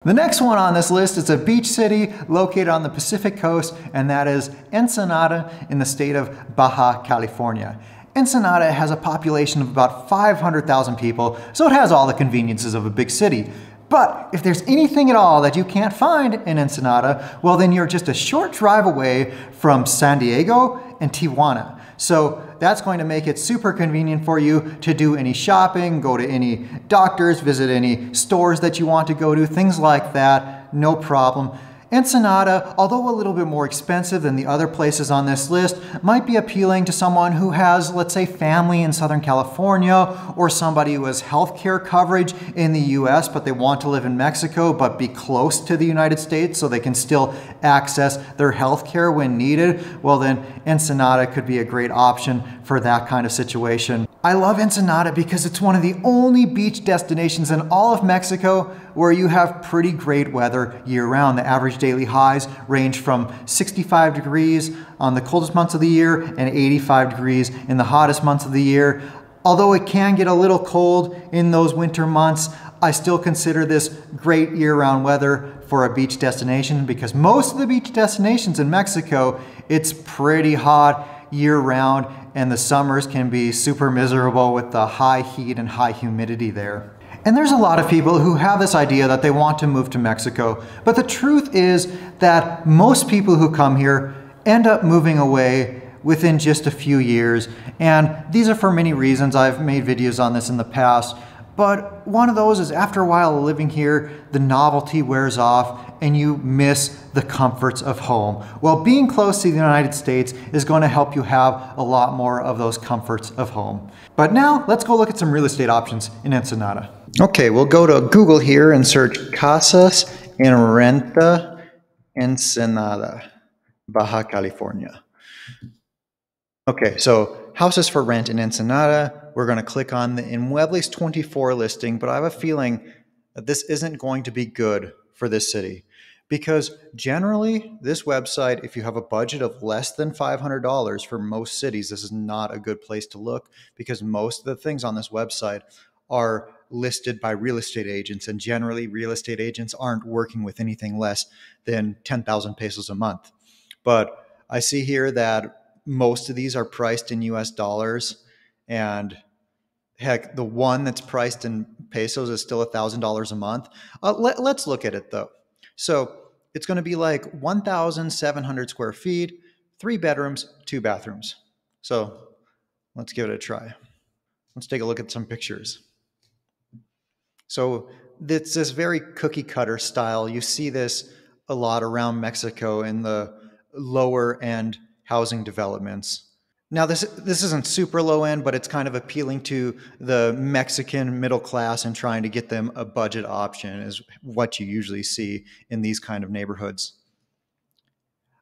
The next one on this list is a beach city located on the Pacific coast, and that is Ensenada in the state of Baja California. Ensenada has a population of about 500,000 people, so it has all the conveniences of a big city. But if there's anything at all that you can't find in Ensenada, well then you're just a short drive away from San Diego and Tijuana. So that's going to make it super convenient for you to do any shopping, go to any doctors, visit any stores that you want to go to, things like that, no problem. Ensenada, although a little bit more expensive than the other places on this list, might be appealing to someone who has, let's say, family in Southern California, or somebody who has healthcare coverage in the US, but they want to live in Mexico, but be close to the United States so they can still access their healthcare when needed. Well then, Ensenada could be a great option for that kind of situation. I love Ensenada because it's one of the only beach destinations in all of Mexico where you have pretty great weather year-round. The average daily highs range from 65 degrees on the coldest months of the year and 85 degrees in the hottest months of the year. Although it can get a little cold in those winter months, I still consider this great year-round weather for a beach destination because most of the beach destinations in Mexico, it's pretty hot year-round, and the summers can be super miserable with the high heat and high humidity there. And there's a lot of people who have this idea that they want to move to Mexico, but the truth is that most people who come here end up moving away within just a few years, and these are for many reasons. I've made videos on this in the past, but one of those is after a while living here, the novelty wears off and you miss the comforts of home. Well, being close to the United States is going to help you have a lot more of those comforts of home. But now let's go look at some real estate options in Ensenada. Okay, we'll go to Google here and search Casas en Renta Ensenada, Baja California. Okay, so houses for rent in Ensenada. We're going to click on the Inmuebles 24 listing, but I have a feeling that this isn't going to be good for this city because generally this website, if you have a budget of less than $500 for most cities, this is not a good place to look because most of the things on this website are listed by real estate agents, and generally real estate agents aren't working with anything less than 10,000 pesos a month. But I see here that most of these are priced in US dollars, and heck, the one that's priced in pesos is still $1,000 a month. Let's look at it though. So it's going to be like 1,700 square feet, 3 bedrooms, 2 bathrooms. So let's give it a try. Let's take a look at some pictures. So it's this very cookie cutter style. You see this a lot around Mexico in the lower end housing developments. Now this isn't super low end, but it's kind of appealing to the Mexican middle class and trying to get them a budget option is what you usually see in these kind of neighborhoods.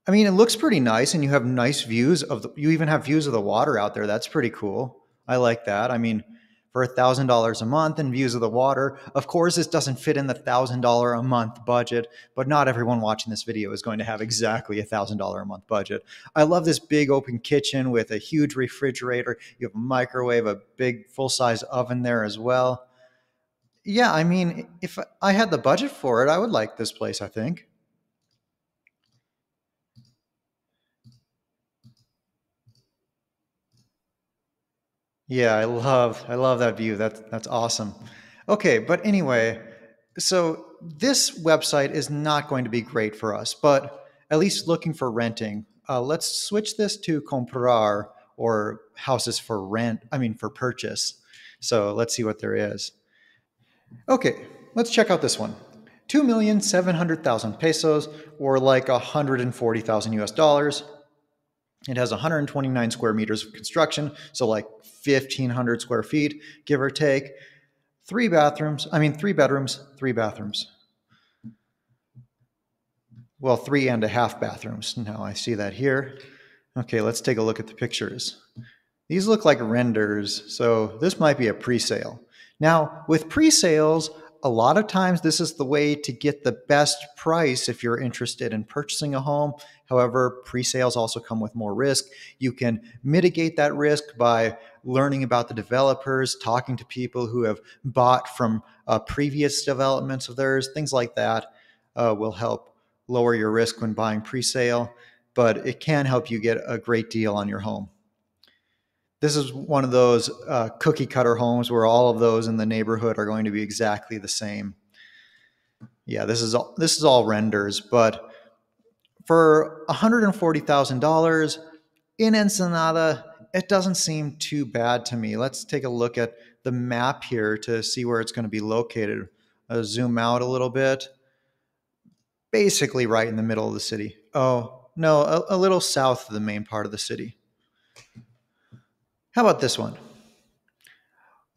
I mean, it looks pretty nice, and you have nice views you even have views of the water out there. That's pretty cool. I like that. I mean, for $1,000 a month and views of the water. Of course, this doesn't fit in the $1,000 a month budget, but not everyone watching this video is going to have exactly $1,000 a month budget. I love this big open kitchen with a huge refrigerator. You have a microwave, a big full-size oven there as well. Yeah, I mean, if I had the budget for it, I would like this place, I think. Yeah, I love that view. That's awesome. Okay, but anyway, so this website is not going to be great for us, but at least looking for renting. Let's switch this to comprar, or houses for rent, for purchase. So let's see what there is. Okay, let's check out this one. 2,700,000 pesos, or like 140,000 US dollars. It has 129 square meters of construction, so like 1,500 square feet, give or take. 3 bedrooms, 3 bathrooms. Well, 3.5 bathrooms. Now I see that here. Okay, let's take a look at the pictures. These look like renders, so this might be a pre-sale. Now, with pre-sales, A lot of times, this is the way to get the best price if you're interested in purchasing a home. However, pre-sales also come with more risk. You can mitigate that risk by learning about the developers, talking to people who have bought from previous developments of theirs. Things like that will help lower your risk when buying pre-sale, but it can help you get a great deal on your home. This is one of those cookie cutter homes where all of those in the neighborhood are going to be exactly the same. Yeah, this is all renders, but for $140,000 in Ensenada, it doesn't seem too bad to me. Let's take a look at the map here to see where it's going to be located. Zoom out a little bit. Basically right in the middle of the city. Oh, no, a little south of the main part of the city. How about this one?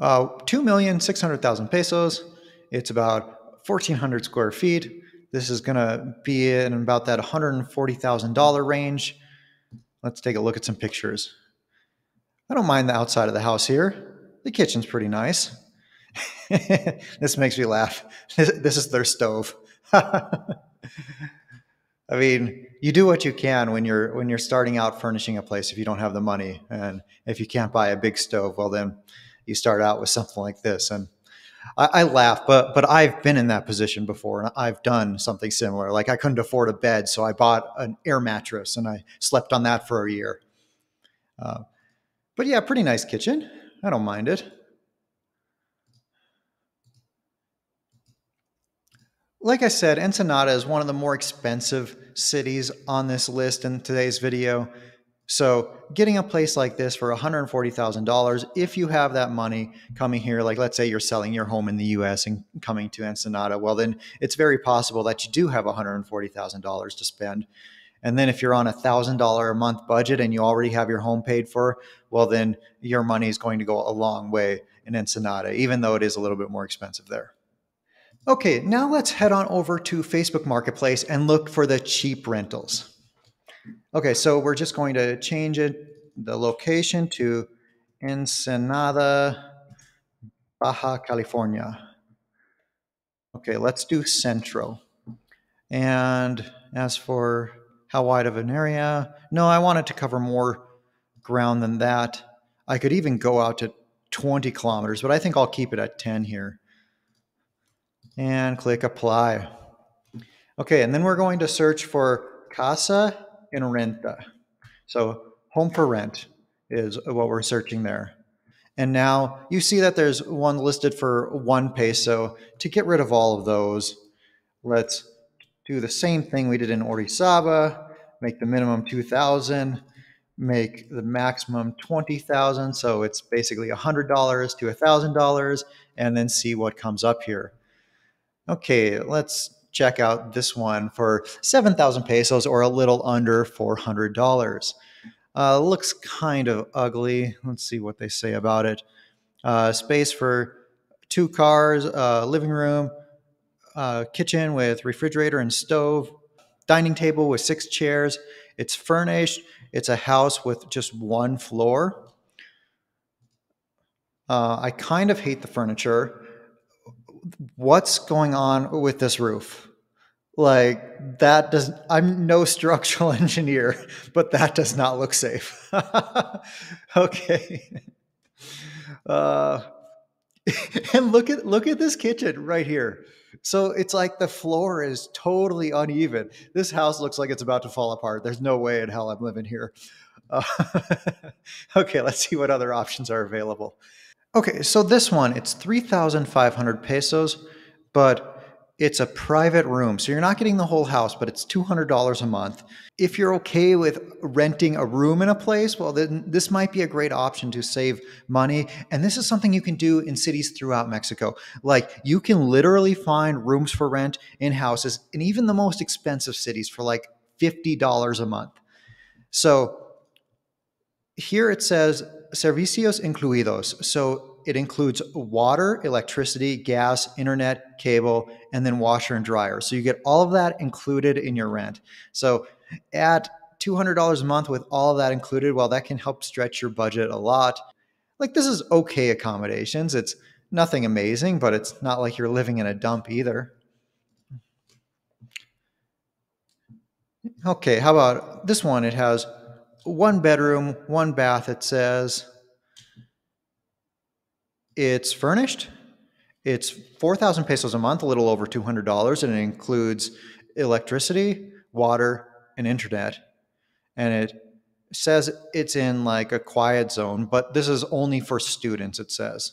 2,600,000 pesos. It's about 1,400 square feet. This is going to be in about that $140,000 range. Let's take a look at some pictures. I don't mind the outside of the house here. The kitchen's pretty nice. This makes me laugh. This is their stove. I mean, you do what you can when you're starting out furnishing a place if you don't have the money. And if you can't buy a big stove, well, then you start out with something like this. And I laugh, but I've been in that position before, and I've done something similar. Like I couldn't afford a bed, so I bought an air mattress, and I slept on that for a year. But yeah, pretty nice kitchen. I don't mind it. Like I said, Ensenada is one of the more expensive cities on this list in today's video. So getting a place like this for $140,000, if you have that money coming here, like let's say you're selling your home in the US and coming to Ensenada, well, then it's very possible that you do have $140,000 to spend. And then if you're on $1,000 a month budget and you already have your home paid for, well, then your money is going to go a long way in Ensenada, even though it is a little bit more expensive there. Okay, now let's head on over to Facebook Marketplace and look for the cheap rentals. Okay, so we're just going to change the location to Ensenada, Baja California. Okay, let's do Centro. And as for how wide of an area, no, I wanted to cover more ground than that. I could even go out to 20 kilometers, but I think I'll keep it at 10 here. And click apply. Okay, and then we're going to search for Casa en Renta. So home for rent is what we're searching there. And now you see that there's one listed for 1 peso. To get rid of all of those, let's do the same thing we did in Orizaba, make the minimum 2,000, make the maximum 20,000. So it's basically $100 to $1,000, and then see what comes up here. Okay, let's check out this one for 7,000 pesos, or a little under $400. Looks kind of ugly. Let's see what they say about it. Space for 2 cars, living room, kitchen with refrigerator and stove, dining table with 6 chairs. It's furnished. It's a house with just 1 floor. I kind of hate the furniture. What's going on with this roof? Like that does, I'm no structural engineer, but that does not look safe. Okay. Uh, and look at this kitchen right here. So it's like the floor is totally uneven. This house looks like it's about to fall apart. There's no way in hell I'm living here. Uh, okay, let's see what other options are available. Okay, so this one, it's 3,500 pesos, but it's a private room. So you're not getting the whole house, but it's $200 a month. If you're okay with renting a room in a place, well, then this might be a great option to save money. And this is something you can do in cities throughout Mexico. Like you can literally find rooms for rent in houses in even the most expensive cities for like $50 a month. So here it says servicios incluidos. So it includes water, electricity, gas, internet, cable, and then washer and dryer. So you get all of that included in your rent. So at $200 a month with all of that included, well, that can help stretch your budget a lot. Like this is okay accommodations. It's Nothing amazing, but it's not like you're living in a dump either. Okay, how about this one? It has one bedroom, one bath. It says it's furnished. It's 4,000 pesos a month, a little over $200, and it includes electricity, water, and internet. And it says it's in like a quiet zone, but this is only for students, it says.